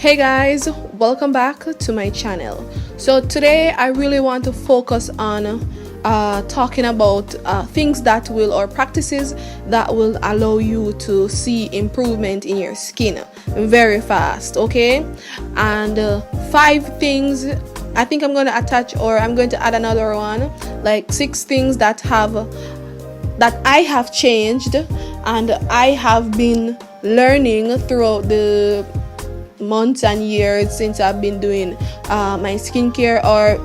Hey guys, welcome back to my channel. So today I really want to focus on talking about things that will, or practices that will allow you to see improvement in your skin very fast, okay? And 5 things, I think I'm going to attach, or I'm going to add another one, like 6 things that I have changed and I have been learning throughout the months and years since I've been doing my skincare, or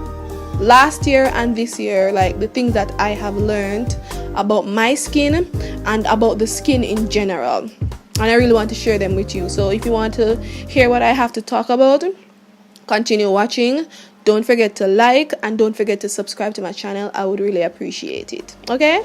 last year and this year, like the things that I have learned about my skin and about the skin in general, and I really want to share them with you. So if you want to hear what I have to talk about, continue watching. Don't forget to like and don't forget to subscribe to my channel. I would really appreciate it. Okay?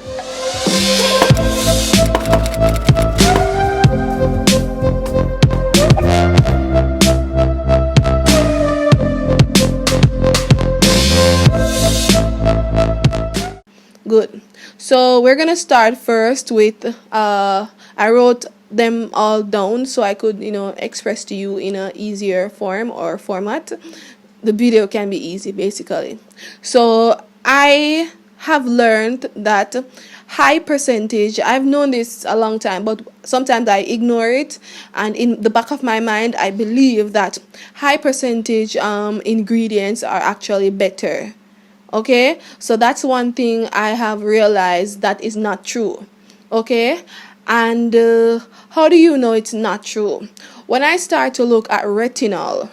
Good. So we're gonna start first with I wrote them all down so I could express to you in a easier form or format. The video can be easy basically. So I have learned that high percentage, I've known this a long time, but sometimes I ignore it, and in the back of my mind I believe that high percentage ingredients are actually better. Okay, so that's one thing I have realized that is not true. Okay, and how do you know it's not true? When I start to look at retinol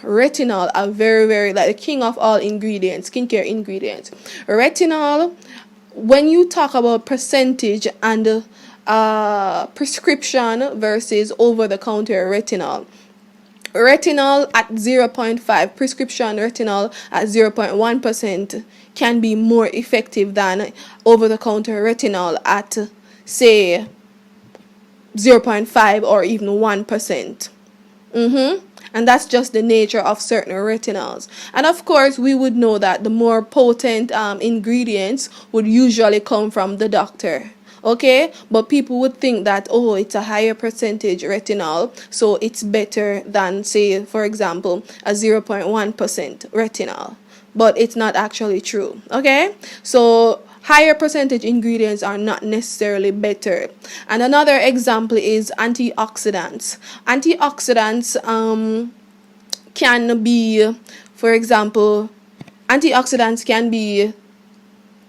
are very like the king of all ingredients, skincare ingredients. Retinol, when you talk about percentage and prescription versus over-the-counter retinol at 0.5, prescription retinol at 0.1% can be more effective than over-the-counter retinol at, say, 0.5 or even 1%. And that's just the nature of certain retinols. And of course, we would know that the more potent ingredients would usually come from the doctor. Okay, but people would think that, oh, it's a higher percentage retinol, so it's better than, say, for example, a 0.1% retinol. But it's not actually true. Okay, so higher percentage ingredients are not necessarily better. And another example is antioxidants. Antioxidants can be, for example, antioxidants can be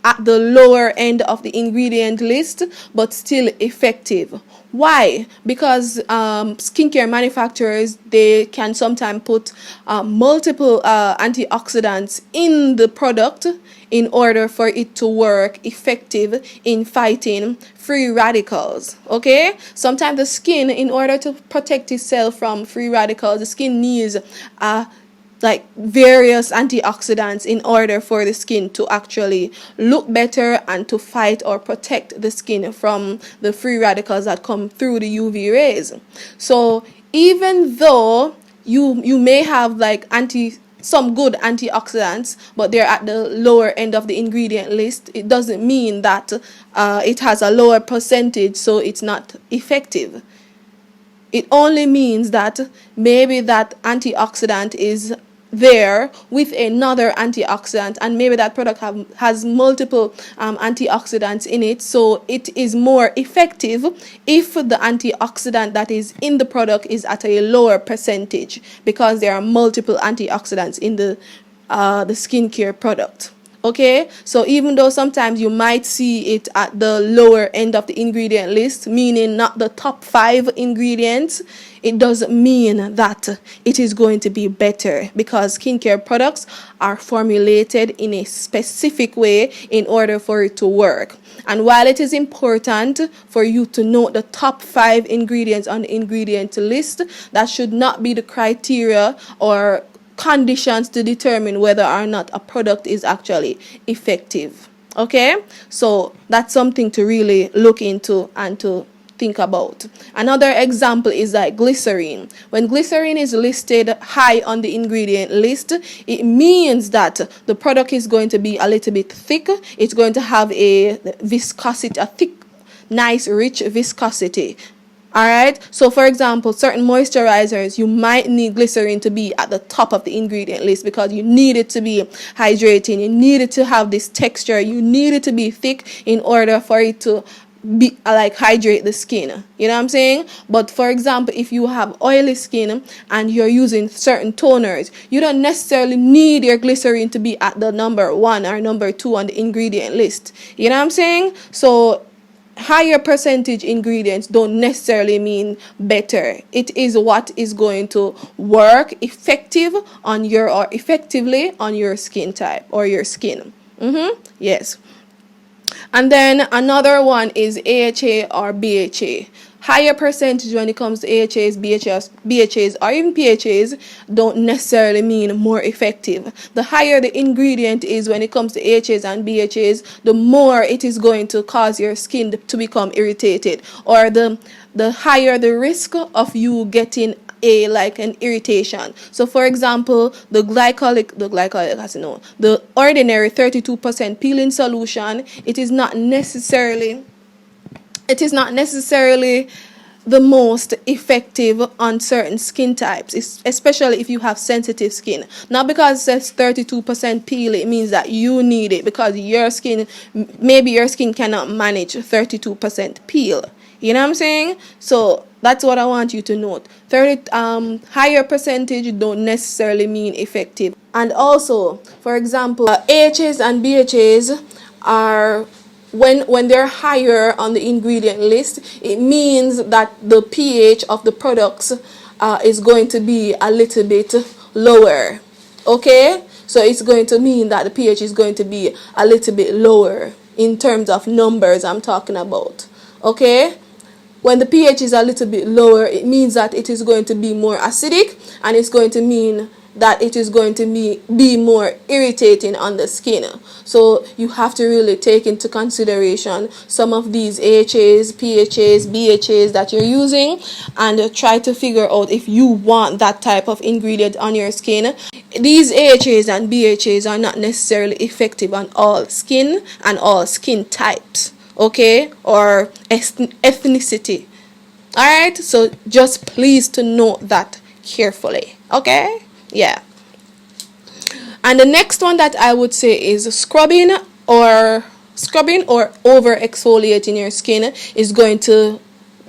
at the lower end of the ingredient list, but still effective. Why? Because skincare manufacturers, they can sometimes put multiple antioxidants in the product in order for it to work effective in fighting free radicals. Okay, sometimes the skin, in order to protect itself from free radicals, the skin needs like various antioxidants in order for the skin to actually look better and to fight or protect the skin from the free radicals that come through the UV rays. So even though you may have like some good antioxidants, but they're at the lower end of the ingredient list, it doesn't mean that it has a lower percentage, so it's not effective. It only means that maybe that antioxidant is there with another antioxidant, and maybe that product has multiple antioxidants in it, so it is more effective if the antioxidant that is in the product is at a lower percentage, because there are multiple antioxidants in the skincare product. Okay, so even though sometimes you might see it at the lower end of the ingredient list, meaning not the top 5 ingredients, it doesn't mean that it is going to be better, because skincare products are formulated in a specific way in order for it to work. And while it is important for you to know the top 5 ingredients on the ingredient list, that should not be the criteria or conditions to determine whether or not a product is actually effective. Okay, so that's something to really look into and to think about. Another example is like glycerin. When glycerin is listed high on the ingredient list, it means that the product is going to be a little bit thick. It's going to have a viscosity, a thick, nice, rich viscosity. Alright, so for example, certain moisturizers, you might need glycerin to be at the top of the ingredient list because you need it to be hydrating, you need it to have this texture, you need it to be thick in order for it to be like hydrate the skin. You know what I'm saying? But for example, if you have oily skin and you're using certain toners, you don't necessarily need your glycerin to be at the number 1 or number 2 on the ingredient list. You know what I'm saying? So higher percentage ingredients don't necessarily mean better. It is what is going to work effectively on your skin type or your skin. Yes. And then another one is AHA or BHA. Higher percentage when it comes to AHAs, BHAs, or even PHAs don't necessarily mean more effective. The higher the ingredient is when it comes to AHAs and BHAs, the more it is going to cause your skin to become irritated, or the higher the risk of you getting an irritation. So for example, the ordinary 32% peeling solution, it is not necessarily the most effective on certain skin types, especially if you have sensitive skin. Not because it says 32% peel, it means that you need it, because maybe your skin cannot manage 32% peel. You know what I'm saying? So that's what I want you to note. Higher percentage don't necessarily mean effective. And also, for example, AHAs and BHAs are, when they're higher on the ingredient list, it means that the pH of the products is going to be a little bit lower. Okay? So it's going to mean that the pH is going to be a little bit lower in terms of numbers I'm talking about. Okay? When the pH is a little bit lower, it means that it is going to be more acidic, and it's going to mean that it is going to be more irritating on the skin. So you have to really take into consideration some of these AHAs, PHAs, BHAs that you're using, and try to figure out if you want that type of ingredient on your skin. These AHAs and BHAs are not necessarily effective on all skin and all skin types. Okay, or ethnicity. Alright, so just please to note that carefully. Okay, yeah. And the next one that I would say is scrubbing or over exfoliating your skin is going to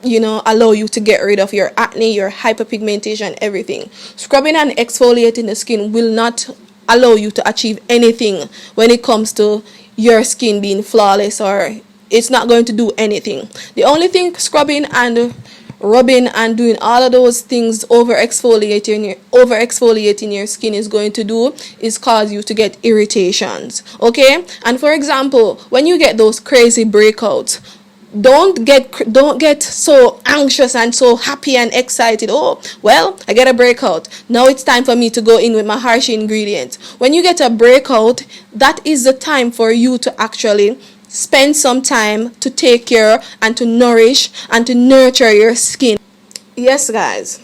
allow you to get rid of your acne, your hyperpigmentation, everything. Scrubbing and exfoliating the skin will not allow you to achieve anything when it comes to your skin being flawless, or it's not going to do anything. The only thing scrubbing and rubbing and doing all of those things, over exfoliating your skin, is going to do is cause you to get irritations. Okay? And for example, when you get those crazy breakouts, don't get so anxious and so happy and excited. Oh, well, I get a breakout. Now it's time for me to go in with my harsh ingredients. When you get a breakout, that is the time for you to actually spend some time to take care and to nourish and to nurture your skin. Yes, guys.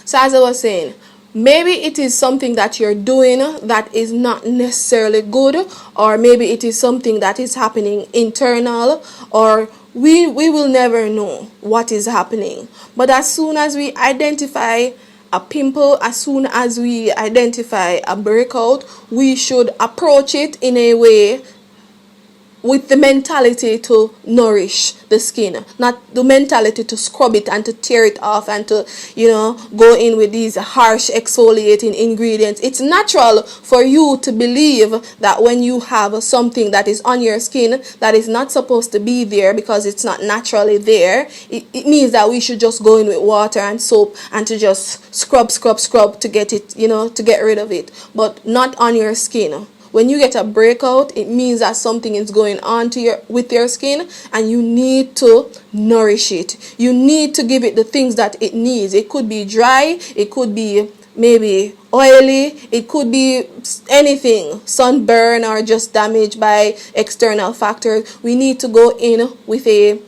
So as I was saying, maybe it is something that you're doing that is not necessarily good, or maybe it is something that is happening internal, or we will never know what is happening. But as soon as we identify a pimple, as soon as we identify a breakout, we should approach it in a way with the mentality to nourish the skin, not the mentality to scrub it and to tear it off and to go in with these harsh exfoliating ingredients. It's natural for you to believe that when you have something that is on your skin that is not supposed to be there because it's not naturally there, it means that we should just go in with water and soap and to just scrub to get it, to get rid of it, but not on your skin. When you get a breakout, it means that something is going on with your skin, and you need to nourish it. You need to give it the things that it needs. It could be dry, it could be maybe oily, it could be anything, sunburn, or just damaged by external factors. We need to go in with a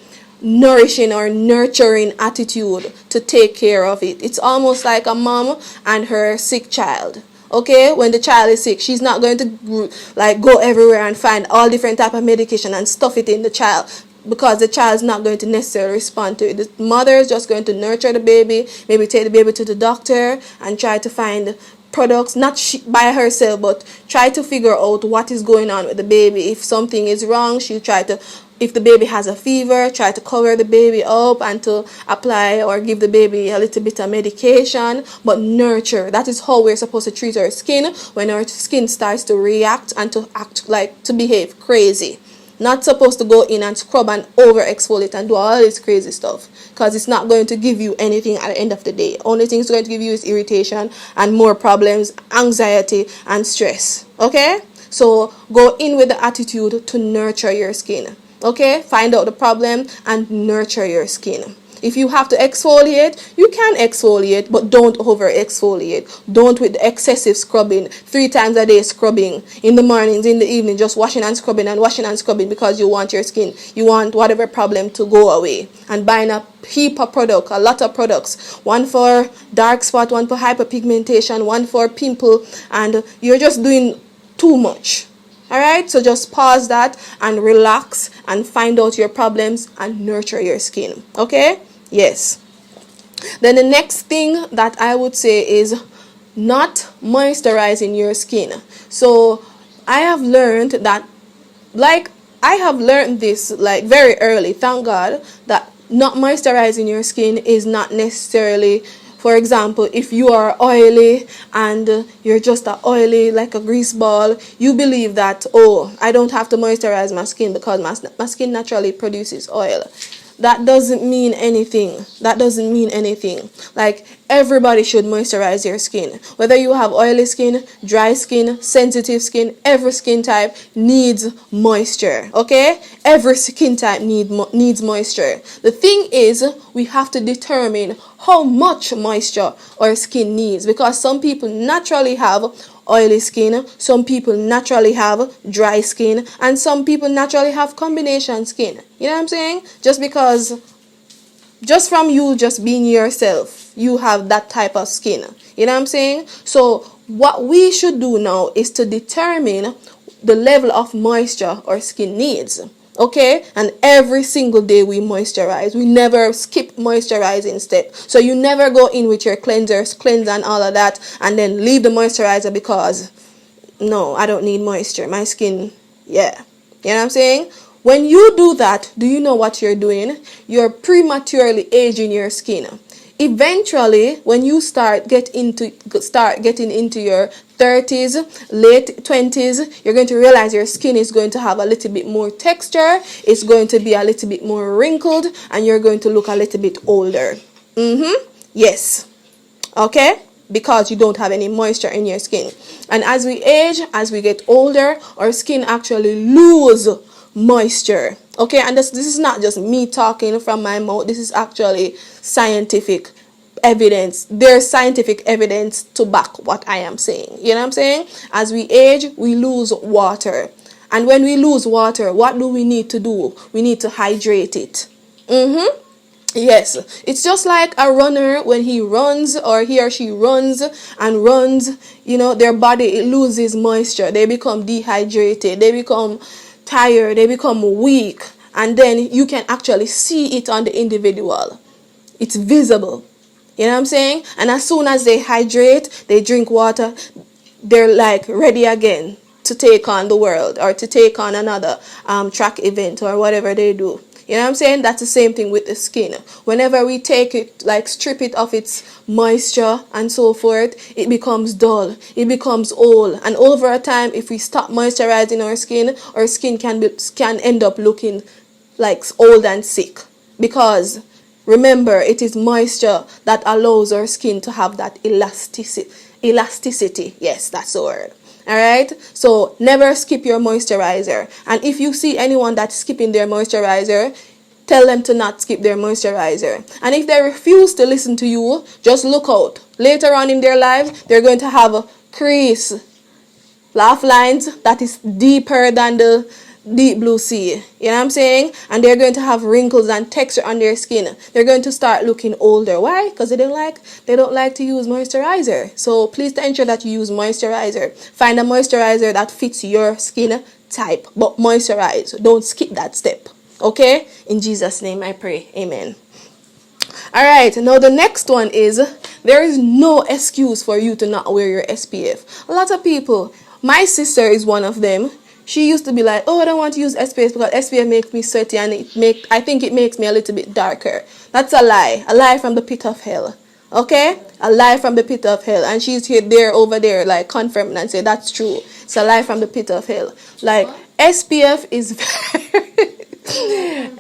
nourishing or nurturing attitude to take care of it. It's almost like a mom and her sick child. Okay, when the child is sick, she's not going to go everywhere and find all different type of medication and stuff it in the child. because the child's not going to necessarily respond to it. The mother is just going to nurture the baby, maybe take the baby to the doctor and try to find products, not by herself, but try to figure out what is going on with the baby. If something is wrong, she'll try to, if the baby has a fever, try to cover the baby up and to apply or give the baby a little bit of medication, but nurture. That is how we're supposed to treat our skin when our skin starts to react and to act like, to behave crazy. Not supposed to go in and scrub and over exfoliate and do all this crazy stuff, because it's not going to give you anything at the end of the day. Only thing it's going to give you is irritation and more problems, anxiety and stress. Okay, so go in with the attitude to nurture your skin. Okay, find out the problem and nurture your skin. If you have to exfoliate, you can exfoliate, but don't over exfoliate. Don't with excessive scrubbing, 3 times a day scrubbing, in the mornings, in the evening, just washing and scrubbing and washing and scrubbing because you want your skin, you want whatever problem to go away. And buying a heap of product, a lot of products, one for dark spot, one for hyperpigmentation, one for pimple, and you're just doing too much. Alright, so just pause that and relax and find out your problems and nurture your skin. Okay? Yes. Then the next thing that I would say is not moisturizing your skin. So I have learned that, I have learned this very early, thank God, that not moisturizing your skin is not necessarily, for example, if you are oily and you're just oily like a grease ball, you believe that, oh, I don't have to moisturize my skin because my skin naturally produces oil. That doesn't mean anything. That doesn't mean anything. Like, everybody should moisturize your skin. Whether you have oily skin, dry skin, sensitive skin, every skin type needs moisture. Okay? Every skin type needs moisture. The thing is, we have to determine how much moisture our skin needs, because some people naturally have oily skin, some people naturally have dry skin, and some people naturally have combination skin. You know what I'm saying? Just from you just being yourself, you have that type of skin. You know what I'm saying? So what we should do now is to determine the level of moisture our skin needs. Okay, and every single day we moisturize. We never skip moisturizing step. So you never go in with your cleanse and all of that and then leave the moisturizer because, no, I don't need moisture. My skin, yeah. You know what I'm saying? When you do that, do you know what you're doing? You're prematurely aging your skin. Eventually, when you start getting into your 30s, late 20s, you're going to realize your skin is going to have a little bit more texture, it's going to be a little bit more wrinkled, and you're going to look a little bit older. Yes. Okay? Because you don't have any moisture in your skin. And as we age, as we get older, our skin actually lose moisture. Okay, and this is not just me talking from my mouth. This is actually scientific evidence. There's scientific evidence to back what I am saying. You know what I'm saying? As we age, we lose water. And when we lose water, what do we need to do? We need to hydrate it. Yes, it's just like a runner when he runs, or he or she runs and runs, you know, their body, it loses moisture. They become dehydrated. They become tired. They become weak. And then you can actually see it on the individual. It's visible. You know what I'm saying? And as soon as they hydrate, they drink water, they're like ready again to take on the world or to take on another track event or whatever they do. You know what I'm saying? That's the same thing with the skin. Whenever we take it, like strip it of its moisture and so forth, it becomes dull. It becomes old. And over time, if we stop moisturizing our skin can end up looking like old and sick. Because remember, it is moisture that allows our skin to have that elasticity. Yes, that's the word. Alright, so never skip your moisturizer. And if you see anyone that's skipping their moisturizer, tell them to not skip their moisturizer. And if they refuse to listen to you, just look out. Later on in their lives, they're going to have a crease, laugh lines that is deeper than the deep blue sea. You know what I'm saying? And they're going to have wrinkles and texture on their skin. They're going to start looking older. Why? Because they don't like to use moisturizer. So please ensure that you use moisturizer. Find a moisturizer that fits your skin type, but moisturize. Don't skip that step. Okay? In Jesus' name I pray. Amen. Alright, now the next one is, there is no excuse for you to not wear your SPF. A lot of people, my sister is one of them. She used to be like, oh, I don't want to use SPF because SPF makes me sweaty and I think it makes me a little bit darker. That's a lie from the pit of hell. Okay? A lie from the pit of hell. And she's here, there, over there, like confirming and say, that's true. It's a lie from the pit of hell. Like, SPF is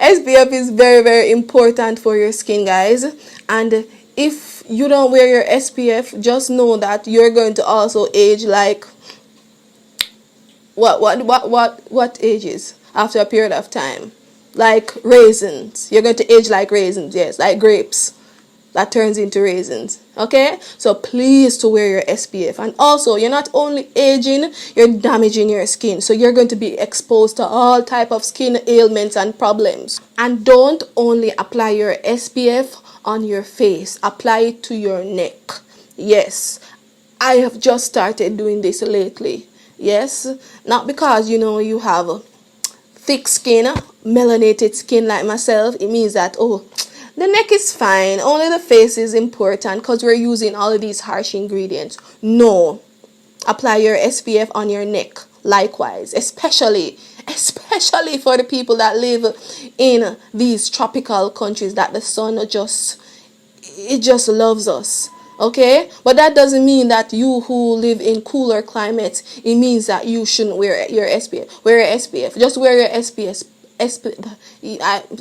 SPF is very, very important for your skin, guys. And if you don't wear your SPF, just know that you're going to also age like what ages after a period of time? Like raisins. You're going to age like raisins, yes, like grapes that turns into raisins. Okay, so please to wear your SPF. And also, you're not only aging, you're damaging your skin, so you're going to be exposed to all type of skin ailments and problems. And don't only apply your SPF on your face, apply it to your neck. Yes, I have just started doing this lately. Yes, not because you have thick skin, melanated skin like myself, it means that, oh, the neck is fine, only the face is important because we're using all of these harsh ingredients. No, apply your SPF on your neck likewise, especially for the people that live in these tropical countries that the sun just loves us. Okay, but that doesn't mean that you who live in cooler climates, it means that you shouldn't wear your SPF. Wear your SPF. Just wear your SPF.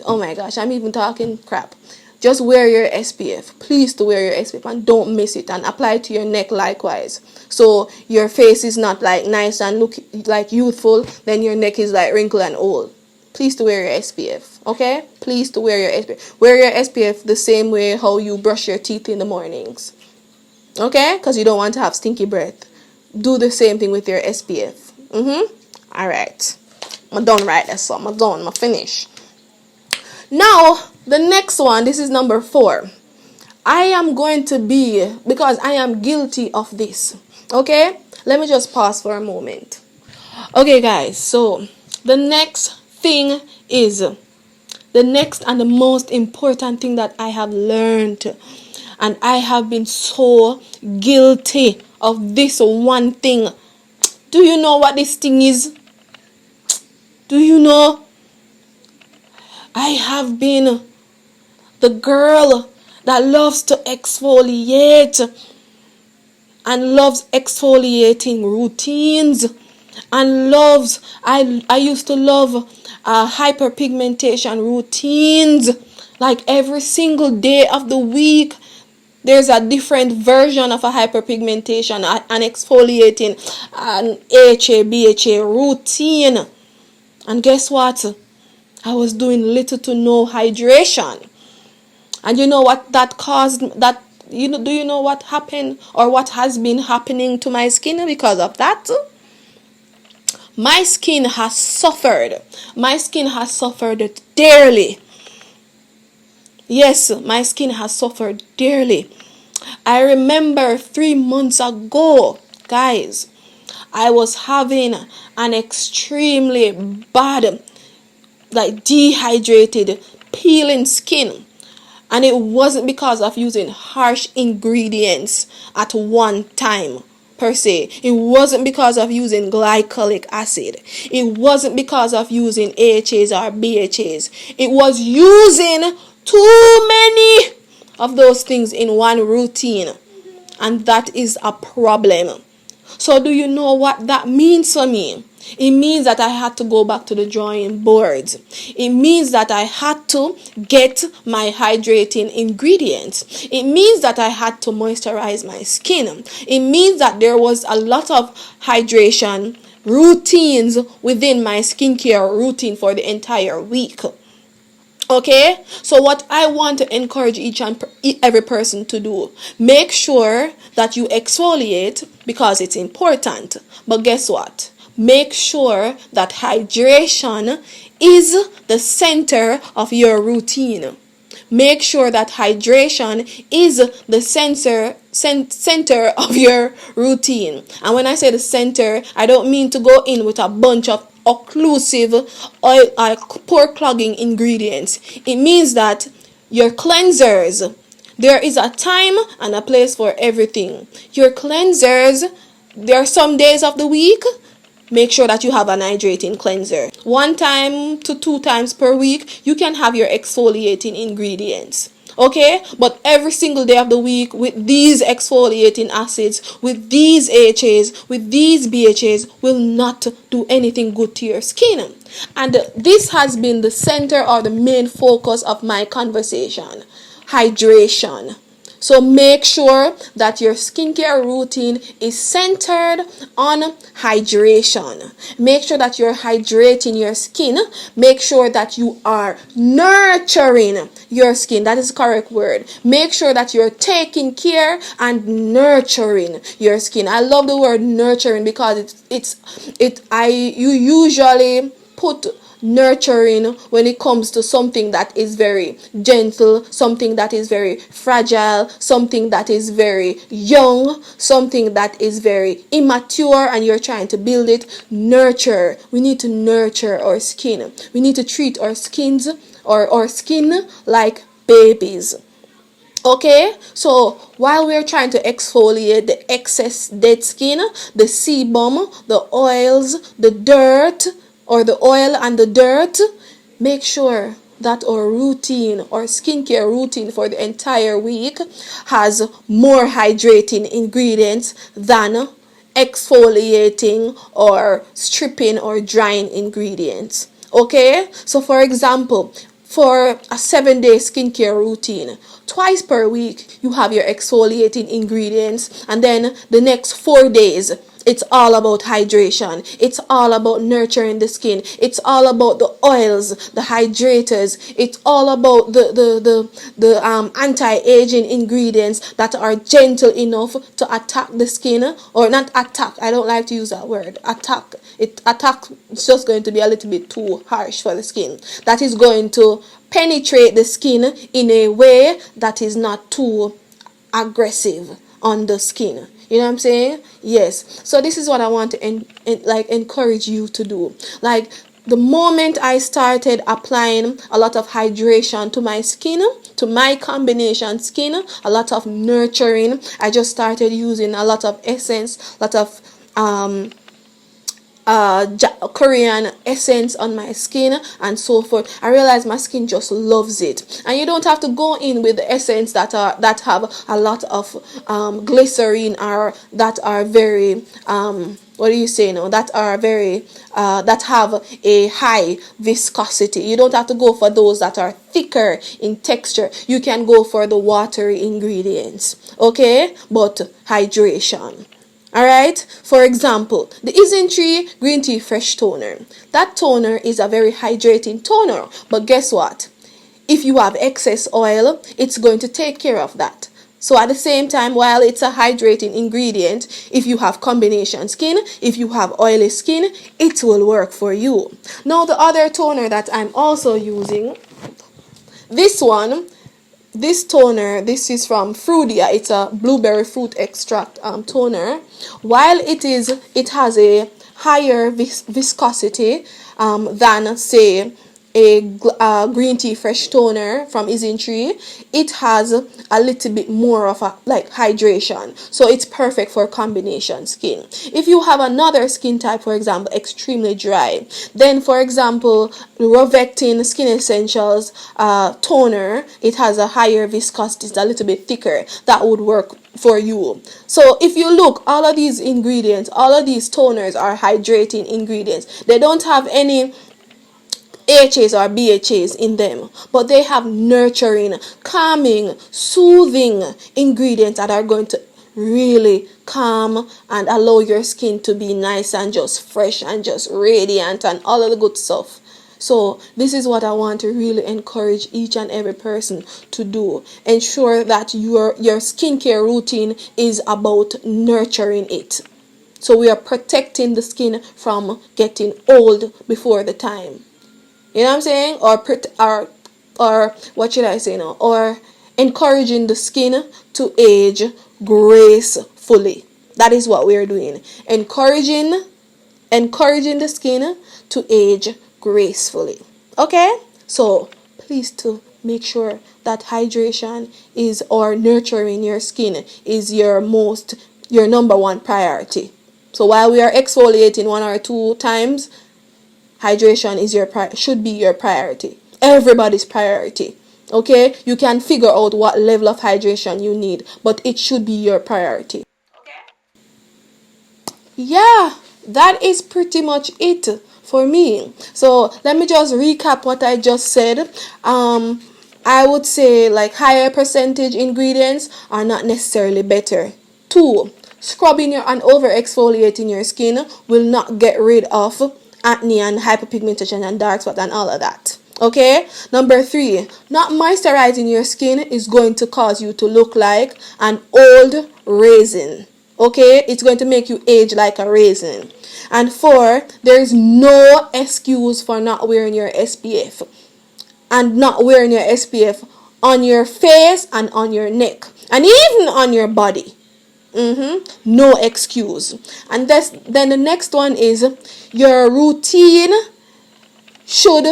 Oh my gosh, I'm even talking crap. Just wear your SPF. Please to wear your SPF and don't miss it, and apply it to your neck likewise. So your face is not like nice and look like youthful, then your neck is like wrinkled and old. Please to wear your SPF. Okay? Please to wear your SPF. Wear your SPF the same way how you brush your teeth in the mornings. Okay? Because you don't want to have stinky breath. Do the same thing with your SPF. Alright. I'm done right there, so I'm done. I'm finished. Now, the next one, this is number 4. I am going to be, because I am guilty of this. Okay? Let me just pause for a moment. Okay, guys. So, the next thing is, the next and the most important thing that I have learned, and I have been so guilty of this one thing. Do you know what this thing is? Do you know? I have been the girl that loves to exfoliate and loves exfoliating routines and loves, I used to love hyperpigmentation routines. Like every single day of the week, there's a different version of a hyperpigmentation, an exfoliating, an AHA, BHA routine. And guess what? I was doing little to no hydration. And you know what that caused? That do you know what happened or what has been happening to my skin because of that? My skin has suffered. My skin has suffered dearly. Yes, my skin has suffered dearly. I remember 3 months ago, guys, I was having an extremely bad, like dehydrated, peeling skin. And it wasn't because of using harsh ingredients at one time, per se. It wasn't because of using glycolic acid. It wasn't because of using AHAs or BHAs. It was using too many of those things in one routine. And that is a problem. So do you know what that means for me? It means that I had to go back to the drawing boards. It means that I had to get my hydrating ingredients. It means that I had to moisturize my skin. It means that there was a lot of hydration routines within my skincare routine for the entire week. Okay, so what I want to encourage each and every person to do, make sure that you exfoliate because it's important. But guess what? Make sure that hydration is the center of your routine. make sure that hydration is the center of your routine. And when I say the center, I don't mean to go in with a bunch of occlusive oil pore clogging ingredients. It means that your cleansers, there is a time and a place for everything. Your cleansers, there are some days of the week, make sure that you have an hydrating cleanser. 1 time to 2 times per week, you can have your exfoliating ingredients. Okay? But every single day of the week, with these exfoliating acids, with these AHAs, with these BHAs, will not do anything good to your skin. And this has been the center or the main focus of my conversation. Hydration. So make sure that your skincare routine is centered on hydration. Make sure that you're hydrating your skin. Make sure that you are nurturing your skin. That is the correct word. Make sure that you're taking care and nurturing your skin. I love the word nurturing because you usually put nurturing when it comes to something that is very gentle, something that is very fragile, something that is very young, something that is very immature, and you're trying to build it. Nurture. We need to nurture our skin. We need to treat our skins or our skin like babies. Okay, so while we're trying to exfoliate the excess dead skin, the sebum, the oils, the dirt, or the oil and the dirt, make sure that our routine, our skincare routine for the entire week has more hydrating ingredients than exfoliating or stripping or drying ingredients. Okay, so for example, for a 7-day skincare routine, twice per week you have your exfoliating ingredients, and then the next 4 days it's all about hydration. It's all about nurturing the skin. It's all about the oils, the hydrators. It's all about the anti-aging ingredients that are gentle enough to attack the skin, or not attack. I don't like to use that word. Attack. Attack is just going to be a little bit too harsh for the skin. That is going to penetrate the skin in a way that is not too aggressive on the skin. You know what I'm saying? Yes. So this is what I want to encourage you to do. Like, the moment I started applying a lot of hydration to my skin, to my combination skin, a lot of nurturing, I just started using a lot of essence, a lot of Korean essence on my skin and so forth. I realized my skin just loves it. And you don't have to go in with the essence that have a lot of glycerin, or that are very that are very that have a high viscosity. You don't have to go for those that are thicker in texture. You can go for the watery ingredients. Okay, but hydration. Alright, for example, the Zinc Green Tea Fresh Toner. That toner is a very hydrating toner, but guess what? If you have excess oil, it's going to take care of that. So at the same time, while it's a hydrating ingredient, if you have combination skin, if you have oily skin, it will work for you. Now the other toner that I'm also using, this toner, this is from Frudia. It's a blueberry fruit extract toner. While it has a higher viscosity than, say, a green tea fresh toner from Zinc, it has a little bit more of a hydration, so it's perfect for combination skin. If you have another skin type, for example, extremely dry, then for example Rovectin Skin Essentials toner, it has a higher viscosity, it's a little bit thicker, that would work for you. So if you look, all of these ingredients, all of these toners are hydrating ingredients. They don't have any AHAs or BHAs in them, but they have nurturing, calming, soothing ingredients that are going to really calm and allow your skin to be nice and just fresh and just radiant and all of the good stuff. So this is what I want to really encourage each and every person to do. Ensure that your skincare routine is about nurturing it. So we are protecting the skin from getting old before the time. You know what I'm saying? Or or what should I say now, or encouraging the skin to age gracefully. That is what we're doing. Encouraging the skin to age gracefully. Okay? So please to make sure that hydration is, or nurturing your skin is your number one priority. So while we are exfoliating 1 or 2 times, hydration is should be your priority. Everybody's priority. Okay? You can figure out what level of hydration you need, but it should be your priority. Yeah, that is pretty much it for me. So let me just recap what I just said. I would say like higher percentage ingredients are not necessarily better. 2, scrubbing and over exfoliating your skin will not get rid of acne and hyperpigmentation and dark spot and all of that. Okay? Number 3, not moisturizing your skin is going to cause you to look like an old raisin. Okay, it's going to make you age like a raisin. And 4, there is no excuse for not wearing your SPF, and not wearing your SPF on your face and on your neck and even on your body. No excuse. And then the next one is your routine should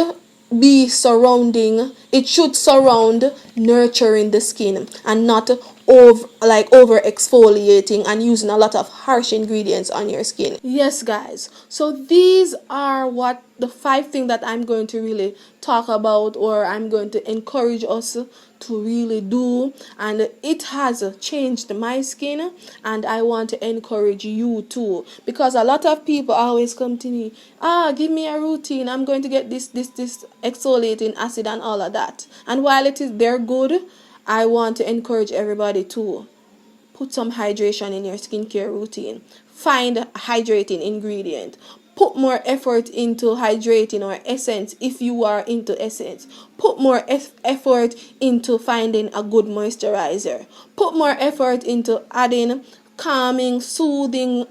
should surround nurturing the skin and not over exfoliating and using a lot of harsh ingredients on your skin. Yes, guys, so these are what the 5 things that I'm going to really talk about, or I'm going to encourage us to really do, and it has changed my skin, and I want to encourage you too, because a lot of people always come to me, give me a routine, I'm going to get this exfoliating acid and all of that, and while they're good, I want to encourage everybody to put some hydration in your skincare routine. Find a hydrating ingredient. Put more effort into hydrating or essence if you are into essence. Put more effort into finding a good moisturizer. Put more effort into adding calming, soothing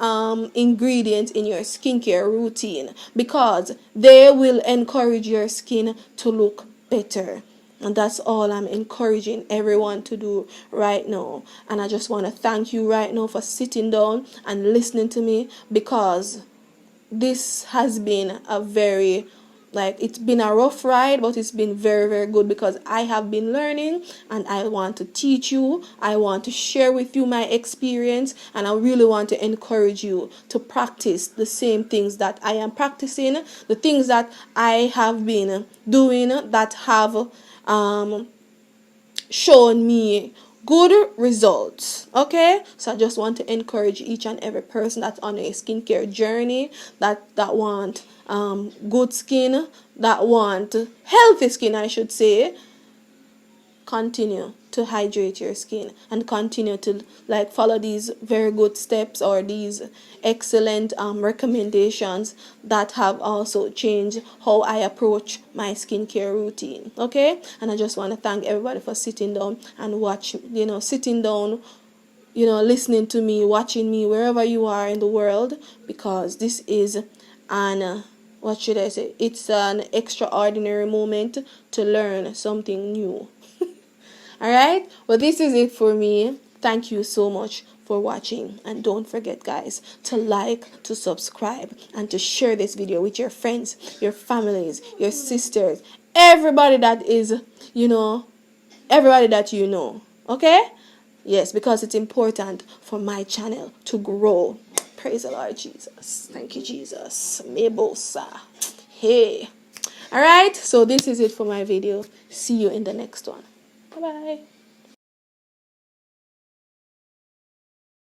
ingredients in your skincare routine, because they will encourage your skin to look better. And that's all I'm encouraging everyone to do right now. And I just want to thank you right now for sitting down and listening to me, because this has been it's been a rough ride, but it's been very, very good, because I have been learning and I want to teach you. I want to share with you my experience, and I really want to encourage you to practice the same things that I am practicing, the things that I have been doing that have shown me good results. Okay, so I just want to encourage each and every person that's on a skincare journey, that want good skin, that want healthy skin, I should say. Continue to hydrate your skin and continue to follow these very good steps, or these excellent recommendations that have also changed how I approach my skincare routine. Okay, and I just want to thank everybody for sitting down and listening to me, watching me wherever you are in the world, because this is an what should I say? It's an extraordinary moment to learn something new. Alright, well, this is it for me. Thank you so much for watching, and don't forget, guys, to like, to subscribe, and to share this video with your friends, your families, your sisters, everybody that you know. Okay? Yes, because it's important for my channel to grow. Praise the Lord Jesus. Thank you, Jesus. Mebosa. Hey. Alright, so this is it for my video. See you in the next one. Bye-bye.